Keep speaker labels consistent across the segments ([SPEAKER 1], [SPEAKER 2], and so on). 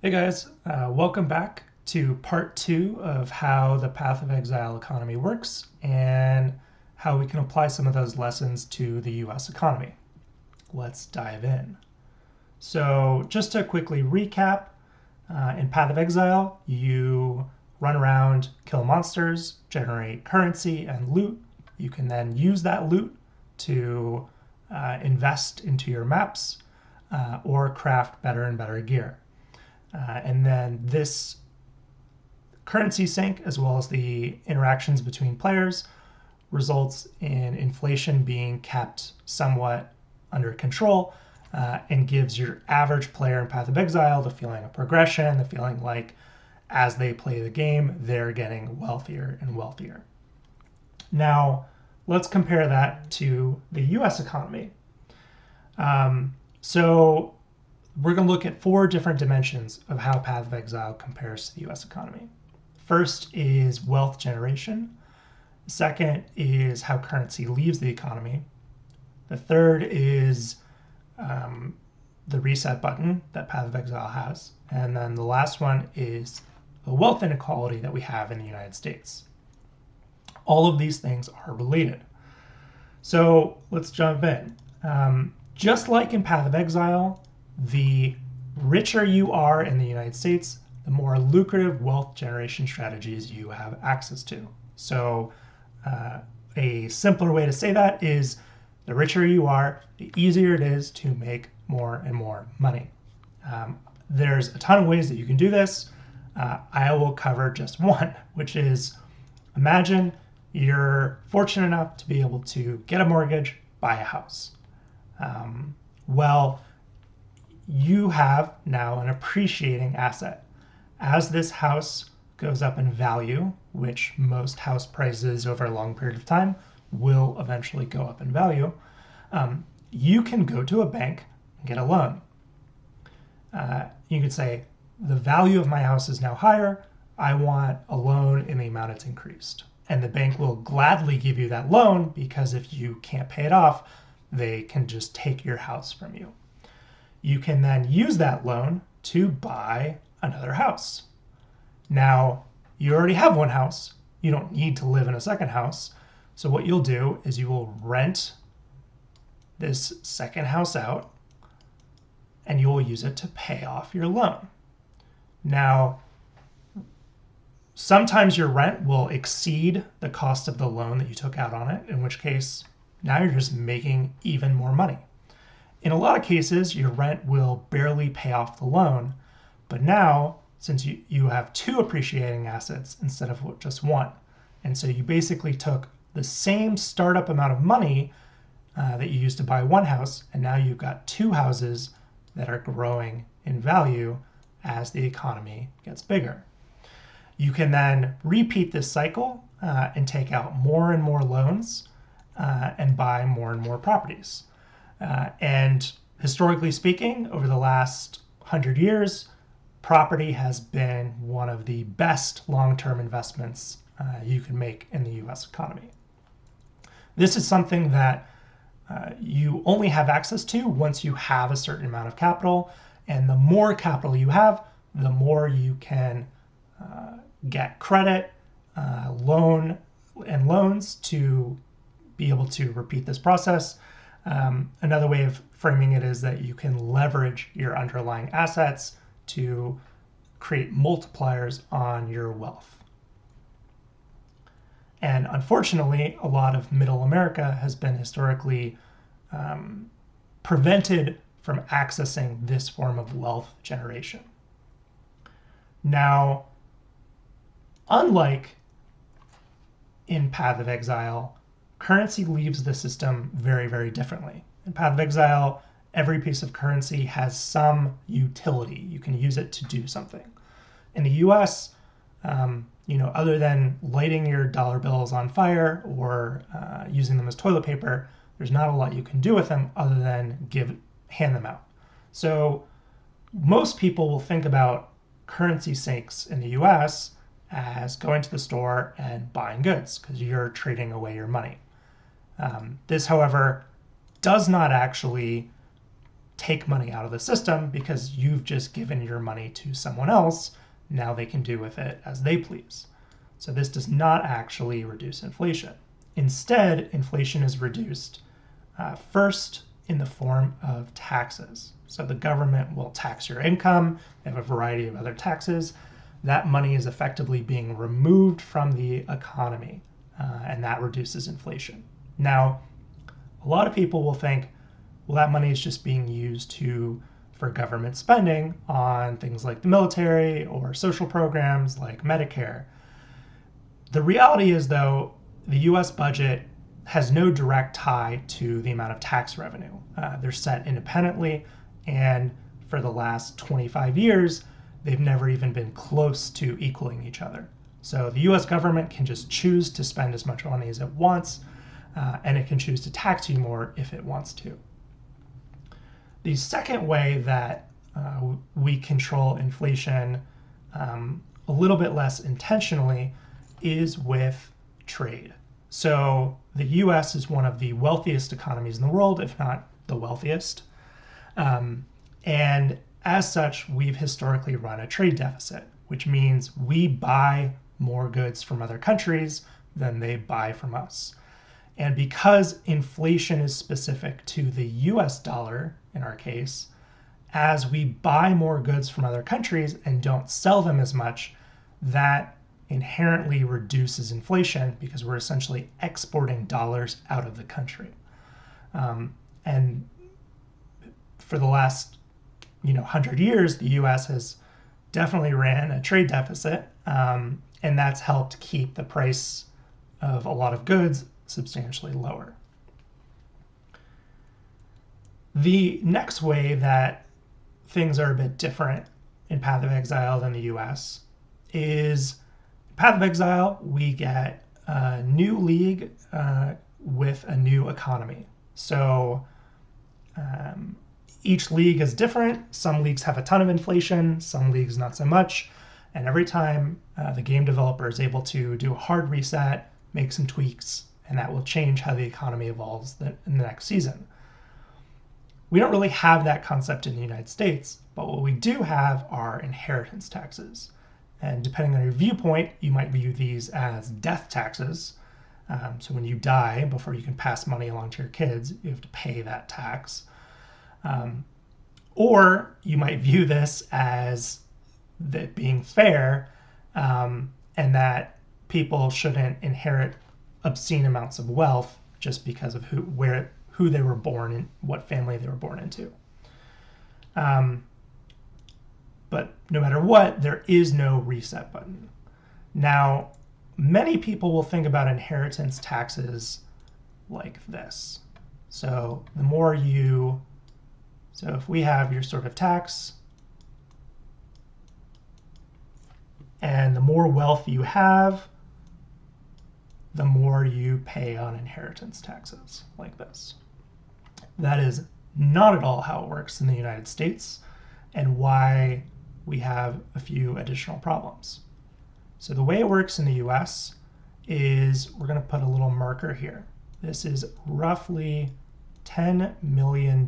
[SPEAKER 1] Hey guys, welcome back to part two of how the Path of Exile economy works and how we can apply some of those lessons to the US economy. Let's dive in. So just to quickly recap, in Path of Exile, you run around, kill monsters, generate currency and loot. You can then use that loot to invest into your maps or craft better and better gear. And then this currency sync, as well as the interactions between players, results in inflation being kept somewhat under control and gives your average player in Path of Exile the feeling of progression, the feeling like as they play the game, they're getting wealthier and wealthier. Now, let's compare that to the US economy. So we're going to look at four different dimensions of how Path of Exile compares to the US economy. First is wealth generation. The second is how currency leaves the economy. The third is the reset button that Path of Exile has. And then the last one is the wealth inequality that we have in the United States. All of these things are related. So let's jump in. Just like in Path of Exile, the richer you are in the United States, the more lucrative wealth generation strategies you have access to. So a simpler way to say that is the richer you are, the easier it is to make more and more money. There's a ton of ways that you can do this. I will cover just one, which is imagine you're fortunate enough to be able to get a mortgage, buy a house. Well, you have now an appreciating asset. As this house goes up in value, which most house prices over a long period of time will eventually go up in value, you can go to a bank and get a loan. You could say, the value of my house is now higher. I want a loan in the amount it's increased. And the bank will gladly give you that loan because if you can't pay it off, they can just take your house from you. You can then use that loan to buy another house. Now, you already have one house. You don't need to live in a second house. So what you'll do is you will rent this second house out and you will use it to pay off your loan. Now, sometimes your rent will exceed the cost of the loan that you took out on it, in which case now you're just making even more money. In a lot of cases, your rent will barely pay off the loan, but now, since you have two appreciating assets instead of just one, and so you basically took the same startup amount of money that you used to buy one house, and now you've got two houses that are growing in value as the economy gets bigger. You can then repeat this cycle and take out more and more loans and buy more and more properties. And historically speaking, over the last 100 years, property has been one of the best long-term investments you can make in the US economy. This is something that you only have access to once you have a certain amount of capital. And the more capital you have, the more you can get credit, loans to be able to repeat this process. Another way of framing it is that you can leverage your underlying assets to create multipliers on your wealth. And unfortunately, a lot of middle America has been historically prevented from accessing this form of wealth generation. Now, unlike in Path of Exile, currency leaves the system very, very differently. In Path of Exile, every piece of currency has some utility. You can use it to do something. In the US, other than lighting your dollar bills on fire or using them as toilet paper, there's not a lot you can do with them other than hand them out. So most people will think about currency sinks in the US as going to the store and buying goods because you're trading away your money. This, however, does not actually take money out of the system because you've just given your money to someone else. Now they can do with it as they please. So this does not actually reduce inflation. Instead, inflation is reduced first in the form of taxes. So the government will tax your income. They have a variety of other taxes. That money is effectively being removed from the economy, and that reduces inflation. Now, a lot of people will think, well, that money is just being used for government spending on things like the military or social programs like Medicare. The reality is, though, the US budget has no direct tie to the amount of tax revenue. They're set independently, and for the last 25 years, they've never even been close to equaling each other. So the US government can just choose to spend as much money as it wants, and it can choose to tax you more if it wants to. The second way that we control inflation a little bit less intentionally is with trade. So the US is one of the wealthiest economies in the world, if not the wealthiest. And as such, we've historically run a trade deficit, which means we buy more goods from other countries than they buy from us. And because inflation is specific to the US dollar, in our case, as we buy more goods from other countries and don't sell them as much, that inherently reduces inflation because we're essentially exporting dollars out of the country. And for the last 100 years, the US has definitely ran a trade deficit, and that's helped keep the price of a lot of goods substantially lower. The next way that things are a bit different in Path of Exile than the US is Path of Exile, we get a new league with a new economy. So each league is different. Some leagues have a ton of inflation, some leagues not so much. And every time the game developer is able to do a hard reset, make some tweaks, and that will change how the economy evolves in the next season. We don't really have that concept in the United States, but what we do have are inheritance taxes. And depending on your viewpoint, you might view these as death taxes. So when you die, before you can pass money along to your kids, you have to pay that tax. Or you might view this as that being fair, and that people shouldn't inherit obscene amounts of wealth just because of who they were born in, what family they were born into. But no matter what, there is no reset button. Now, many people will think about inheritance taxes like this. So if we have your sort of tax, and the more wealth you have, the more you pay on inheritance taxes, like this. That is not at all how it works in the United States, and why we have a few additional problems. So the way it works in the US is we're going to put a little marker here. This is roughly $10 million.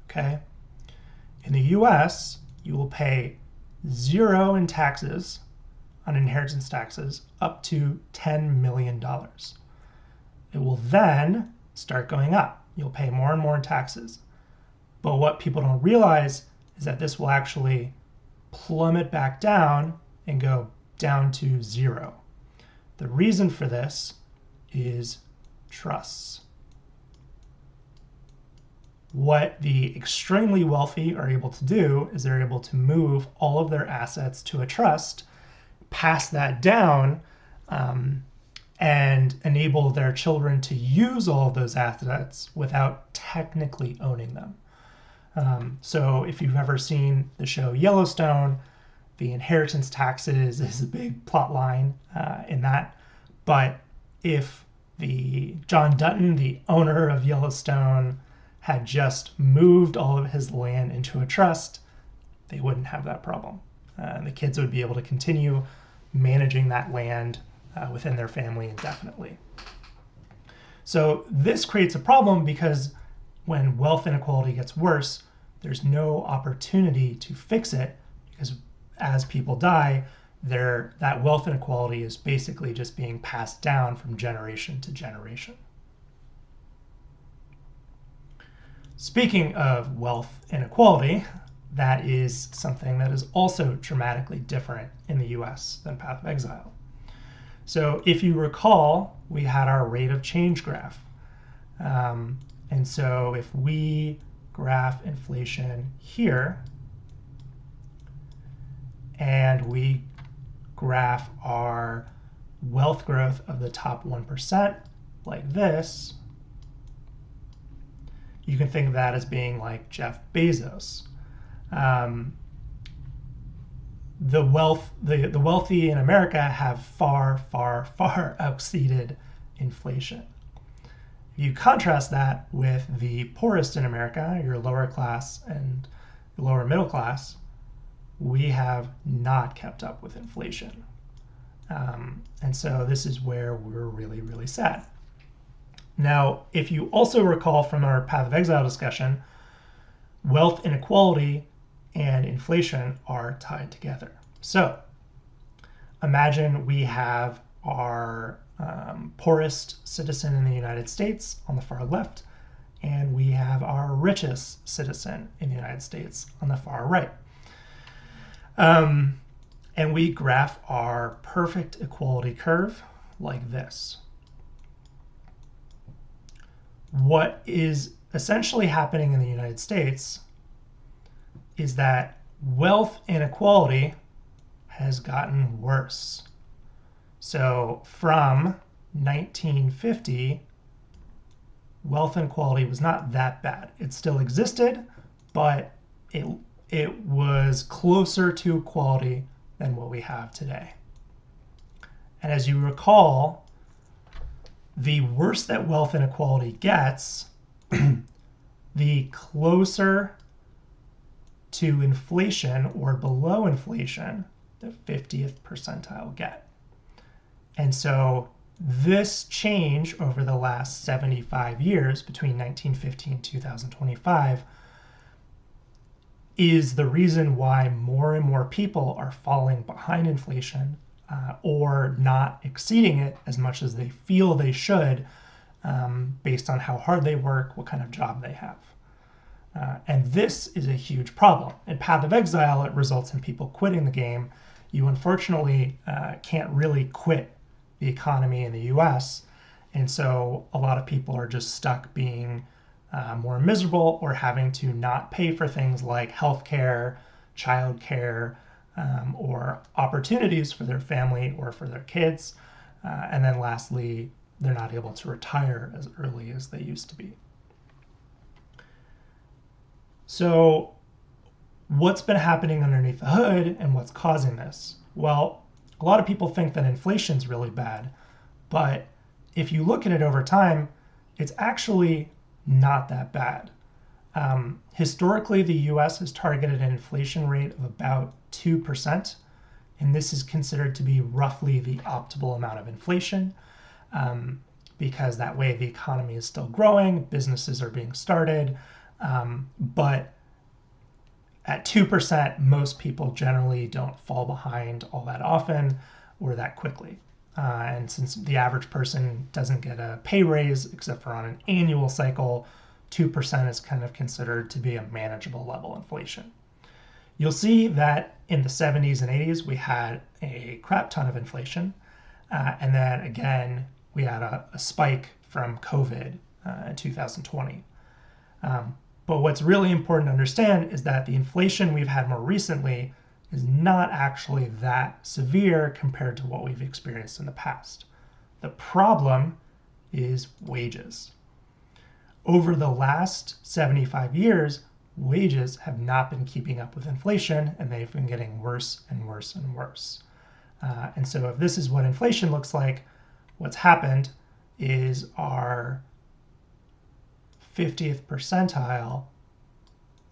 [SPEAKER 1] Okay? In the US, you will pay 0 in taxes on inheritance taxes up to $10 million. It will then start going up. You'll pay more and more in taxes. But what people don't realize is that this will actually plummet back down and go down to 0. The reason for this is trusts. What the extremely wealthy are able to do is they're able to move all of their assets to a trust, pass that down, and enable their children to use all of those assets without technically owning them. So if you've ever seen the show Yellowstone, the inheritance taxes is a big plot line in that. But if John Dutton, the owner of Yellowstone, had just moved all of his land into a trust, they wouldn't have that problem. The kids would be able to continue managing that land within their family indefinitely. So this creates a problem because when wealth inequality gets worse, there's no opportunity to fix it because as people die, that wealth inequality is basically just being passed down from generation to generation. Speaking of wealth inequality, that is something that is also dramatically different in the US than Path of Exile. So if you recall, we had our rate of change graph. And so if we graph inflation here, and we graph our wealth growth of the top 1% like this, you can think of that as being like Jeff Bezos. The wealthy in America have far, far, far exceeded inflation. You contrast that with the poorest in America, your lower class and lower middle class, we have not kept up with inflation. And so this is where we're really, really sad. Now, if you also recall from our Path of Exile discussion, wealth inequality and inflation are tied together. So imagine we have our poorest citizen in the United States on the far left, and we have our richest citizen in the United States on the far right. And we graph our perfect equality curve like this. What is essentially happening in the United States is that wealth inequality has gotten worse. So from 1950, wealth inequality was not that bad. It still existed, but it was closer to equality than what we have today. And as you recall, the worse that wealth inequality gets, the closer to inflation or below inflation the 50th percentile get. And so this change over the last 75 years between 1950 and 2025 is the reason why more and more people are falling behind inflation or not exceeding it as much as they feel they should based on how hard they work, what kind of job they have. And this is a huge problem. In Path of Exile, it results in people quitting the game. You unfortunately can't really quit the economy in the US. And so a lot of people are just stuck being more miserable or having to not pay for things like healthcare, childcare, or opportunities for their family or for their kids. And then lastly, they're not able to retire as early as they used to be. So what's been happening underneath the hood and what's causing this? Well, a lot of people think that inflation's really bad, but if you look at it over time, it's actually not that bad. Historically, the US has targeted an inflation rate of about 2%, and this is considered to be roughly the optimal amount of inflation because that way the economy is still growing, businesses are being started, but at 2%, most people generally don't fall behind all that often or that quickly. And since the average person doesn't get a pay raise except for on an annual cycle, 2% is kind of considered to be a manageable level inflation. You'll see that in the 70s and 80s, we had a crap ton of inflation. And then again, we had a spike from COVID in 2020. But what's really important to understand is that the inflation we've had more recently is not actually that severe compared to what we've experienced in the past. The problem is wages. Over the last 75 years, wages have not been keeping up with inflation, and they've been getting worse and worse and worse. And so if this is what inflation looks like, what's happened is our 50th percentile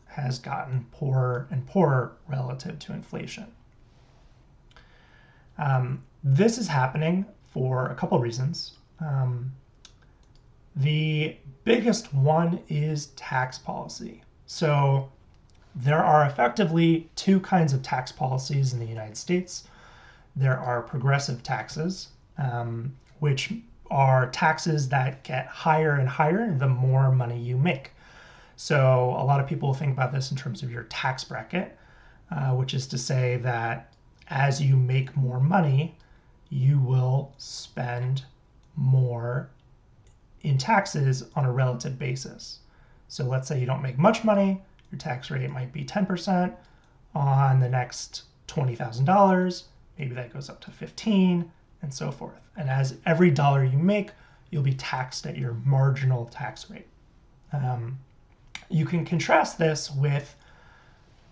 [SPEAKER 1] has gotten poorer and poorer relative to inflation. This is happening for a couple reasons. The biggest one is tax policy. So there are effectively two kinds of tax policies in the United States. There are progressive taxes, which are taxes that get higher and higher the more money you make. So a lot of people think about this in terms of your tax bracket, which is to say that as you make more money, you will spend more in taxes on a relative basis. So let's say you don't make much money, your tax rate might be 10%. On the next $20,000, maybe that goes up to 15, and so forth. And as every dollar you make, you'll be taxed at your marginal tax rate. You can contrast this with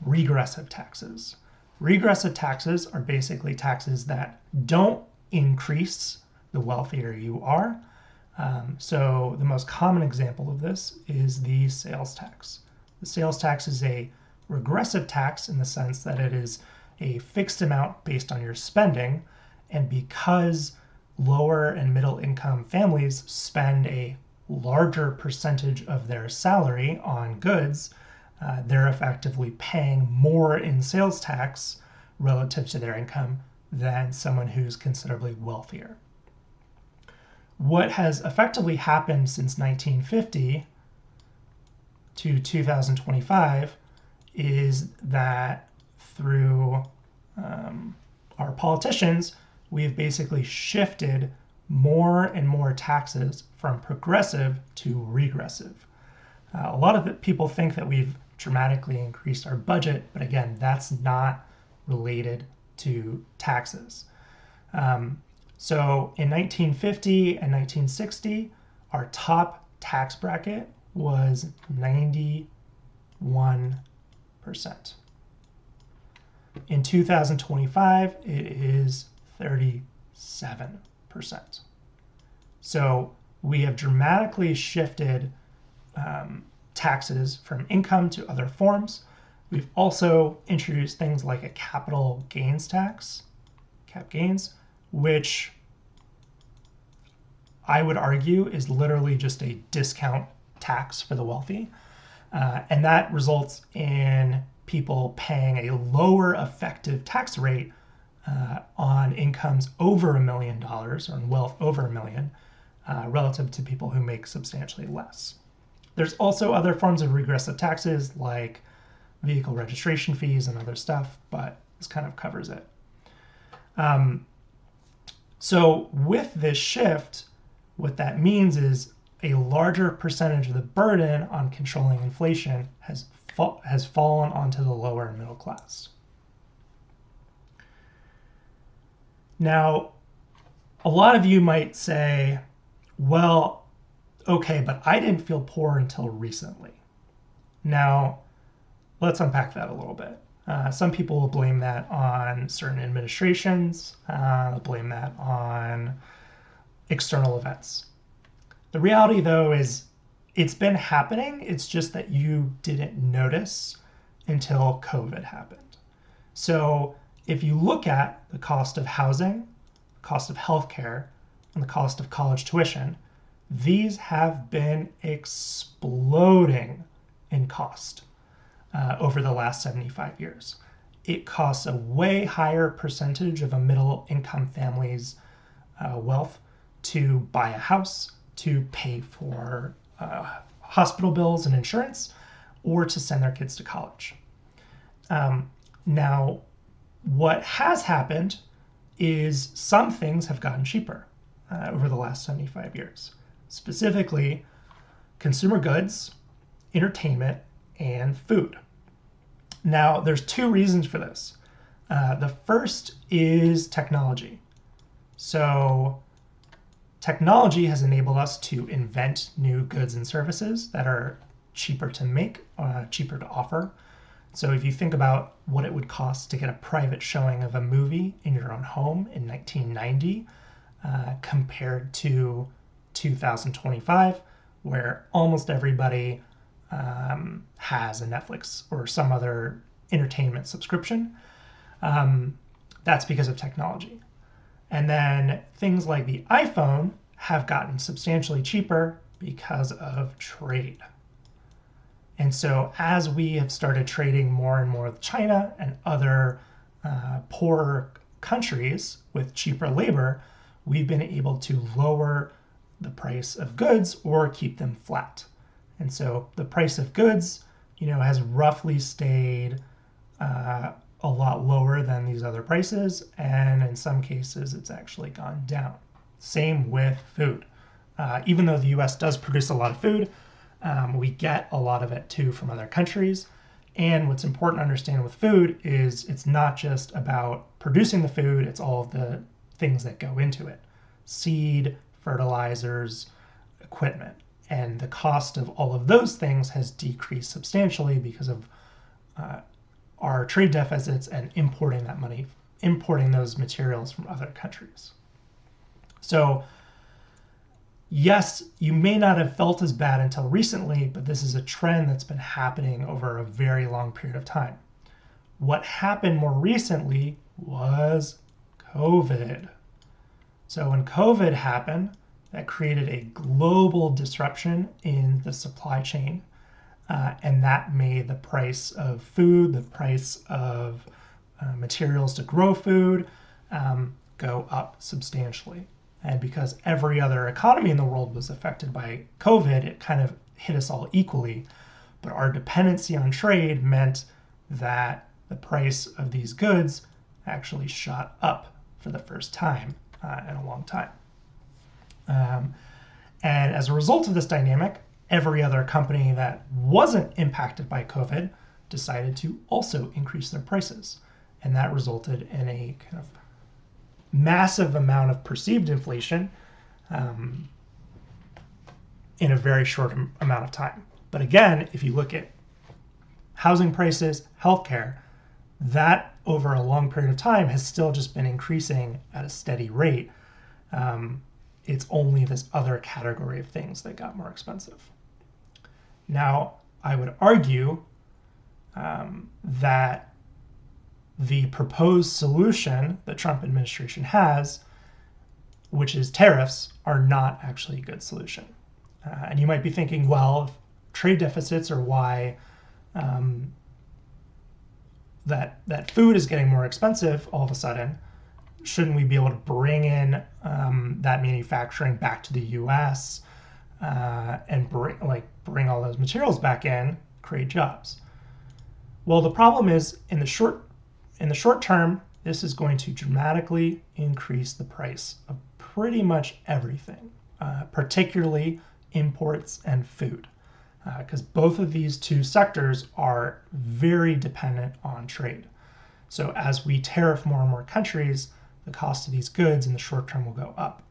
[SPEAKER 1] regressive taxes. Regressive taxes are basically taxes that don't increase the wealthier you are. So the most common example of this is the sales tax. The sales tax is a regressive tax in the sense that it is a fixed amount based on your spending. And because lower and middle income families spend a larger percentage of their salary on goods, they're effectively paying more in sales tax relative to their income than someone who's considerably wealthier. What has effectively happened since 1950 to 2025 is that through our politicians, we've basically shifted more and more taxes from progressive to regressive. A lot of people think that we've dramatically increased our budget, but again, that's not related to taxes. So in 1950 and 1960, our top tax bracket was 91%. In 2025, it is 37%. So we have dramatically shifted taxes from income to other forms. We've also introduced things like a capital gains tax, cap gains, which I would argue is literally just a discount tax for the wealthy. And that results in people paying a lower effective tax rate on incomes over $1 million or on wealth over $1 million relative to people who make substantially less. There's also other forms of regressive taxes like vehicle registration fees and other stuff, but this kind of covers it. So with this shift, what that means is a larger percentage of the burden on controlling inflation has fallen onto the lower and middle class. Now, a lot of you might say, well, okay, but I didn't feel poor until recently. Now, let's unpack that a little bit. Some people will blame that on certain administrations. They'll blame that on external events. The reality, though, is it's been happening. It's just that you didn't notice until COVID happened. So if you look at the cost of housing, the cost of healthcare, and the cost of college tuition, these have been exploding in cost over the last 75 years. It costs a way higher percentage of a middle income family's wealth to buy a house, to pay for hospital bills and insurance, or to send their kids to college. Now, what has happened is some things have gotten cheaper over the last 75 years, specifically consumer goods, entertainment, and food. Now, there's two reasons for this. The first is technology. So technology has enabled us to invent new goods and services that are cheaper to make, cheaper to offer. So if you think about what it would cost to get a private showing of a movie in your own home in 1990 compared to 2025, where almost everybody has a Netflix or some other entertainment subscription, that's because of technology. And then things like the iPhone have gotten substantially cheaper because of trade. And so as we have started trading more and more with China and other poorer countries with cheaper labor, we've been able to lower the price of goods or keep them flat. And so the price of goods, has roughly stayed a lot lower than these other prices, and in some cases it's actually gone down. Same with food. Even though the US does produce a lot of food, we get a lot of it too from other countries. And what's important to understand with food is it's not just about producing the food, it's all of the things that go into it. Seed, fertilizers, equipment. And the cost of all of those things has decreased substantially because of our trade deficits and importing those materials from other countries. So yes, you may not have felt as bad until recently, but this is a trend that's been happening over a very long period of time. What happened more recently was COVID. So when COVID happened, that created a global disruption in the supply chain, and that made the price of food, the price of materials to grow food, go up substantially. And because every other economy in the world was affected by COVID, it kind of hit us all equally. But our dependency on trade meant that the price of these goods actually shot up for the first time in a long time. And as a result of this dynamic, every other company that wasn't impacted by COVID decided to also increase their prices. And that resulted in a kind of massive amount of perceived inflation in a very short amount of time. But again, if you look at housing prices, healthcare, that over a long period of time has still just been increasing at a steady rate. It's only this other category of things that got more expensive. Now, I would argue that the proposed solution the Trump administration has, which is tariffs, are not actually a good solution. And you might be thinking, well, if trade deficits are why that food is getting more expensive all of a sudden, shouldn't we be able to bring in that manufacturing back to the U.S. And bring all those materials back in, create jobs? Well, the problem is in the short term, this is going to dramatically increase the price of pretty much everything, particularly imports and food, because both of these two sectors are very dependent on trade. So as we tariff more and more countries, the cost of these goods in the short term will go up.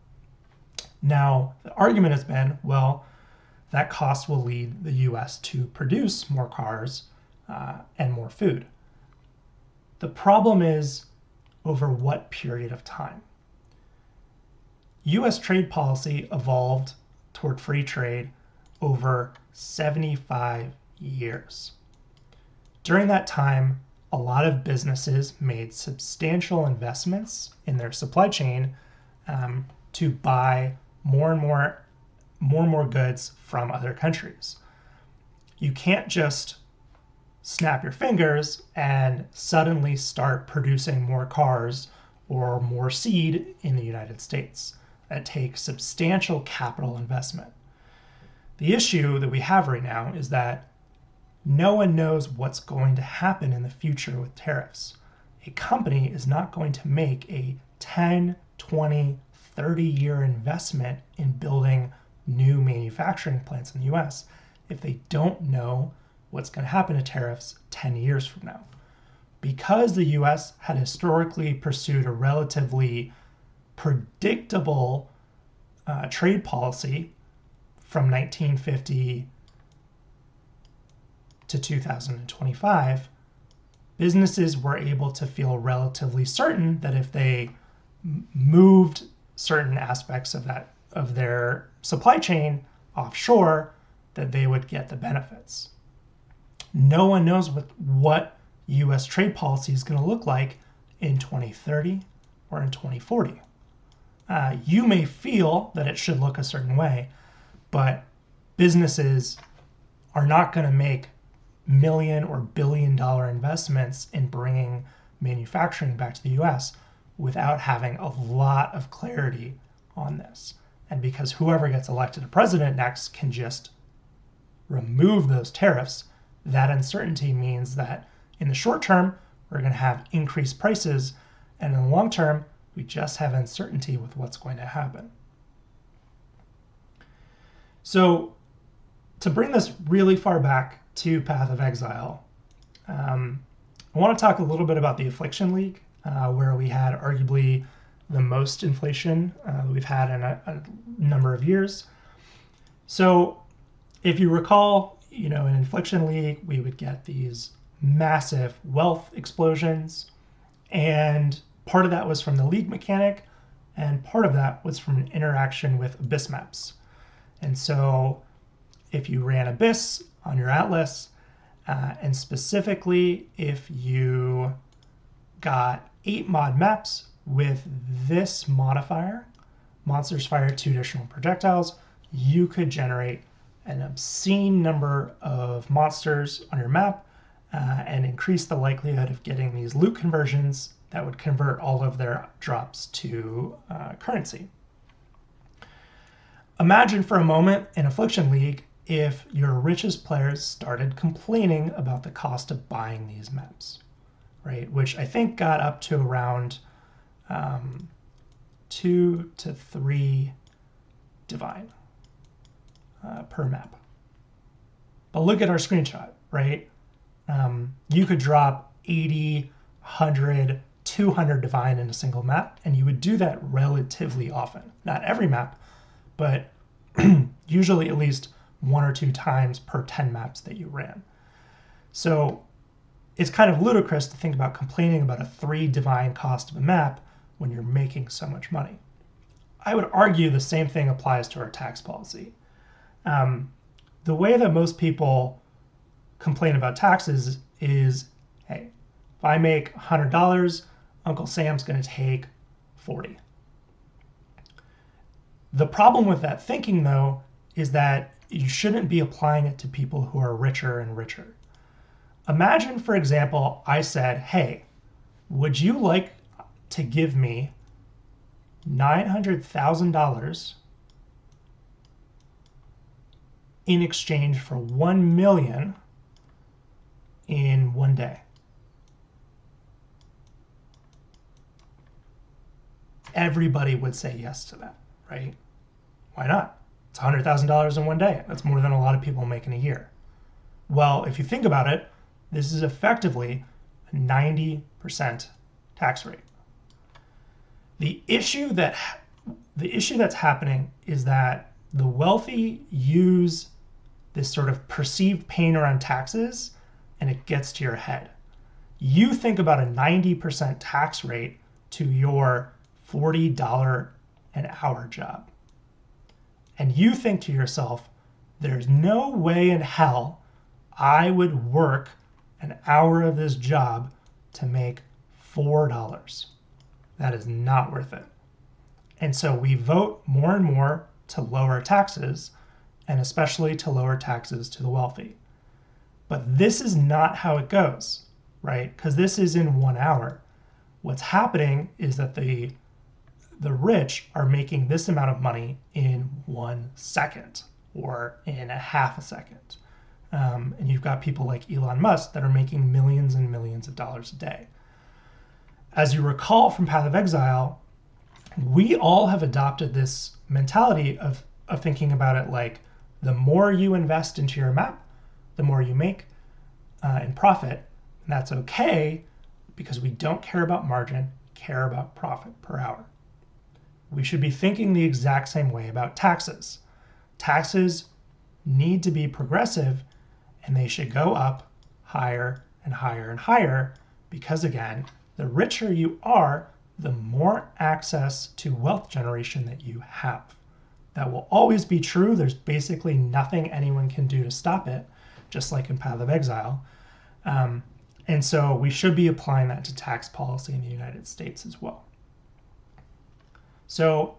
[SPEAKER 1] Now, the argument has been, well, that cost will lead the US to produce more cars and more food. The problem is, over what period of time? US trade policy evolved toward free trade over 75 years. During that time, a lot of businesses made substantial investments in their supply chain to buy more and more goods from other countries. You can't just snap your fingers and suddenly start producing more cars or more seed in the United States. That takes substantial capital investment. The issue that we have right now is that no one knows what's going to happen in the future with tariffs. A company is not going to make a 10, 20, 30-year investment in building new manufacturing plants in the US if they don't know what's going to happen to tariffs 10 years from now. Because the US had historically pursued a relatively predictable trade policy from 1950 to 2025, businesses were able to feel relatively certain that if they moved certain aspects of their supply chain offshore, that they would get the benefits. No one knows what US trade policy is going to look like in 2030 or in 2040. You may feel that it should look a certain way, but businesses are not going to make million or billion-dollar investments in bringing manufacturing back to the US without having a lot of clarity on this. And because whoever gets elected president next can just remove those tariffs, that uncertainty means that in the short term, we're going to have increased prices, and in the long term, we just have uncertainty with what's going to happen. So to bring this really far back to Path of Exile, I want to talk a little bit about the Affliction League, where we had arguably the most inflation we've had in a number of years. So if you recall, in Affliction League, we would get these massive wealth explosions, and part of that was from the league mechanic, and part of that was from an interaction with abyss maps. And so if you ran abyss on your atlas, and specifically if you got 8 mod maps with this modifier, monsters fire 2 additional projectiles, you could generate an obscene number of monsters on your map and increase the likelihood of getting these loot conversions that would convert all of their drops to currency. Imagine for a moment in Affliction League if your richest players started complaining about the cost of buying these maps, right? Which I think got up to around 2 to 3 divine per map. But look at our screenshot, right? You could drop 80, 100, 200 divine in a single map, and you would do that relatively often. Not every map, but usually at least 1 or 2 times per 10 maps that you ran. So it's kind of ludicrous to think about complaining about a 3 divine cost of a map when you're making so much money. I would argue the same thing applies to our tax policy. The way that most people complain about taxes is, hey, if I make $100, Uncle Sam's going to take 40. The problem with that thinking, though, is that you shouldn't be applying it to people who are richer and richer. Imagine, for example, I said, hey, would you like to give me $900,000 in exchange for 1 million in 1 day? Everybody would say yes to that, right? Why not? It's $100,000 in 1 day. That's more than a lot of people make in a year. Well, if you think about it, this is effectively a 90% tax rate. The issue that's happening is that the wealthy use this sort of perceived pain around taxes, and it gets to your head. You think about a 90% tax rate to your $40 an hour job. And you think to yourself, there's no way in hell I would work an hour of this job to make $4. That is not worth it. And so we vote more and more to lower taxes, and especially to lower taxes to the wealthy. But this is not how it goes, right? Because this is in 1 hour. What's happening is that the rich are making this amount of money in 1 second or in a half a second. And you've got people like Elon Musk that are making millions and millions of dollars a day. As you recall from Path of Exile, we all have adopted this mentality of thinking about it like the more you invest into your map, the more you make in profit. And that's okay because we don't care about margin, care about profit per hour. We should be thinking the exact same way about taxes. Taxes need to be progressive, and they should go up higher and higher and higher because, again, the richer you are, the more access to wealth generation that you have. That will always be true. There's basically nothing anyone can do to stop it, just like in Path of Exile. And so we should be applying that to tax policy in the United States as well. So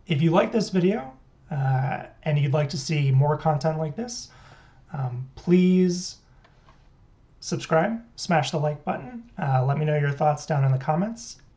[SPEAKER 1] if you like this video, and you'd like to see more content like this, please subscribe, smash the like button. Let me know your thoughts down in the comments.